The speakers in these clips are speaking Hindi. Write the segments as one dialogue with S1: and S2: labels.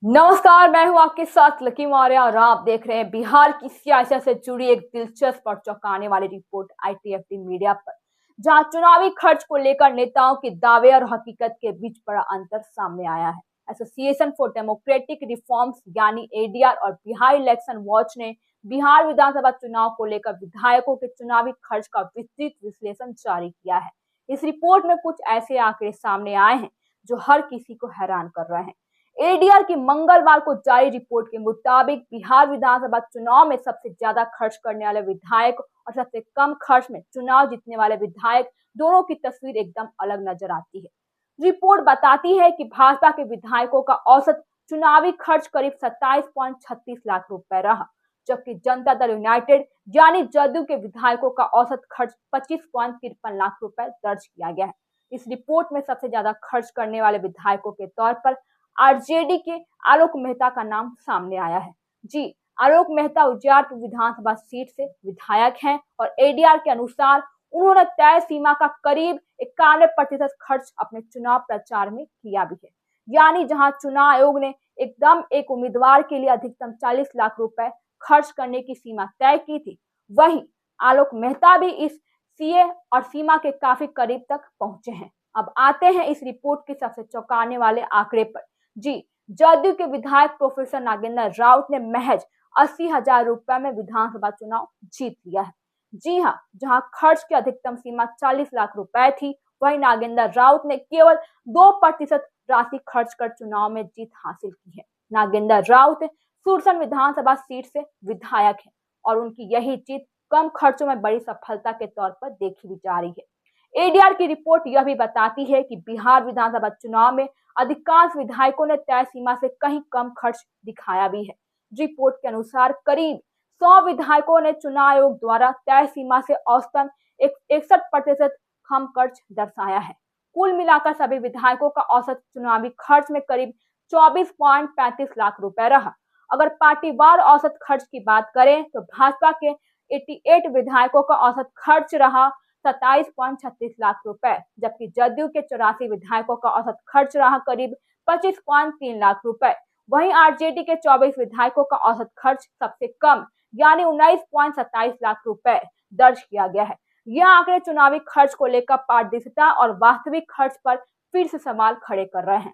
S1: नमस्कार, मैं हूं आपके साथ लकी मौर्य और आप देख रहे हैं बिहार की सियासत से जुड़ी एक दिलचस्प और चौंकाने वाली रिपोर्ट आईटीएफटी मीडिया पर, जहां चुनावी खर्च को लेकर नेताओं के दावे और हकीकत के बीच बड़ा अंतर सामने आया है। एसोसिएशन फॉर डेमोक्रेटिक रिफॉर्म्स यानी एडीआर और बिहार इलेक्शन वॉच ने बिहार विधानसभा चुनाव को लेकर विधायकों के चुनावी खर्च का विस्तृत विश्लेषण जारी किया है। इस रिपोर्ट में कुछ ऐसे आंकड़े सामने आए हैं जो हर किसी को हैरान कर रहे हैं। एडीआर की मंगलवार को जारी रिपोर्ट के मुताबिक बिहार विधानसभा चुनाव में सबसे ज्यादा खर्च करने वाले विधायक और सबसे कम खर्च में चुनाव जीतने वाले विधायक दोनों की तस्वीर एकदम अलग नजर आती है। रिपोर्ट बताती है कि भाजपा के विधायकों का औसत चुनावी खर्च करीब 27.36 लाख रुपए रहा, जबकि जनता दल यूनाइटेड यानी जदयू के विधायकों का औसत खर्च 25.53 लाख रुपए दर्ज किया गया है। इस रिपोर्ट में सबसे ज्यादा खर्च करने वाले विधायकों के तौर पर आरजेडी के आलोक मेहता का नाम सामने आया है। जी, आलोक मेहता उजियारपुर विधानसभा सीट से विधायक हैं और एडीआर के अनुसार उन्होंने तय सीमा का करीब 91% खर्च अपने चुनाव प्रचार में किया भी है। यानी जहां चुनाव आयोग ने एकदम एक उम्मीदवार के लिए अधिकतम 40 लाख रुपए खर्च करने की सीमा तय की थी, वहीं आलोक मेहता भी इस सीए और सीमा के काफी करीब तक पहुंचे हैं। अब आते हैं इस रिपोर्ट के सबसे चौंकाने वाले आंकड़े पर। जी, जदयू के विधायक प्रोफेसर नागेंद्र राउत ने महज 80,000 रुपए में विधानसभा चुनाव जीत लिया है। जी हाँ, जहां खर्च की अधिकतम सीमा 40 लाख रुपए थी, वहीं नागेंद्र राउत ने केवल 2% राशि खर्च कर चुनाव में जीत हासिल की है। नागेंद्र राउत सुरसन विधानसभा सीट से विधायक है और उनकी यही जीत कम खर्चों में बड़ी सफलता के तौर पर देखी भी जा रही है। एडीआर की रिपोर्ट यह भी बताती है कि बिहार विधानसभा चुनाव में अधिकांश विधायकों ने तय सीमा से कहीं कम खर्च दिखाया भी है। रिपोर्ट के अनुसार करीब 100 विधायकों ने चुनाव आयोग द्वारा तय सीमा से औसतन 61% कम खर्च दर्शाया है। कुल मिलाकर सभी विधायकों का औसत चुनावी खर्च में करीब 24.35 लाख रुपए रहा। अगर पार्टीवार औसत खर्च की बात करें तो भाजपा के 88 विधायकों का औसत खर्च रहा 27.36 लाख रुपए, जबकि जदयू के 84 विधायकों का औसत खर्च रहा करीब 25.3 लाख रुपए। वहीं आरजेडी के 24 विधायकों का औसत खर्च सबसे कम यानी 19.27 लाख रुपए दर्ज किया गया है। यह आंकड़े चुनावी खर्च को लेकर पारदर्शिता और वास्तविक खर्च पर फिर से सवाल खड़े कर रहे हैं।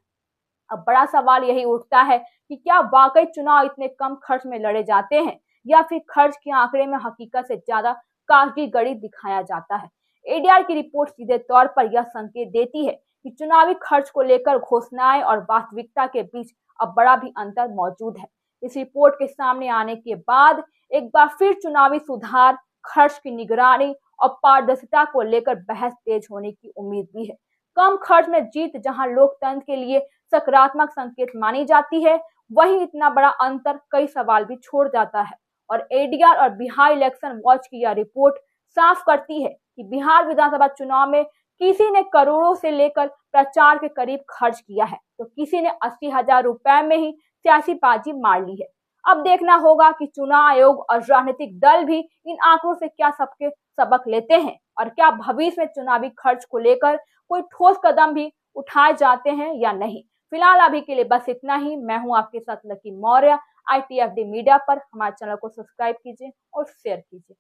S1: अब बड़ा सवाल यही उठता है कि क्या वाकई चुनाव इतने कम खर्च में लड़े जाते हैं या फिर खर्च के आंकड़े में हकीकत से ज्यादा कागजी दिखाया जाता है। एडीआर की रिपोर्ट सीधे तौर पर यह संकेत देती है कि चुनावी खर्च को लेकर घोषणाएं और वास्तविकता के बीच अब बड़ा भी अंतर मौजूद है। इस रिपोर्ट के सामने आने के बाद एक बार फिर चुनावी सुधार, खर्च की निगरानी और पारदर्शिता को लेकर बहस तेज होने की उम्मीद भी है। कम खर्च में जीत जहां लोकतंत्र के लिए सकारात्मक संकेत मानी जाती है, वहीं इतना बड़ा अंतर कई सवाल भी छोड़ जाता है। और एडीआर और बिहार इलेक्शन वॉच की यह रिपोर्ट साफ करती है कि बिहार विधानसभा चुनाव में किसी ने करोड़ों से लेकर प्रचार के करीब खर्च किया है, तो किसी ने 80,000 रुपए में ही सियासी बाजी मार ली है। अब देखना होगा कि चुनाव आयोग और राजनीतिक दल भी इन आंकड़ों से क्या सबके सबक लेते हैं और क्या भविष्य में चुनावी खर्च को लेकर कोई ठोस कदम भी उठाए जाते हैं या नहीं। फिलहाल अभी के लिए बस इतना ही। मैं हूं आपके साथ लकी मौर्य। आईटीएफडी मीडिया पर हमारे चैनल को सब्सक्राइब कीजिए और शेयर कीजिए।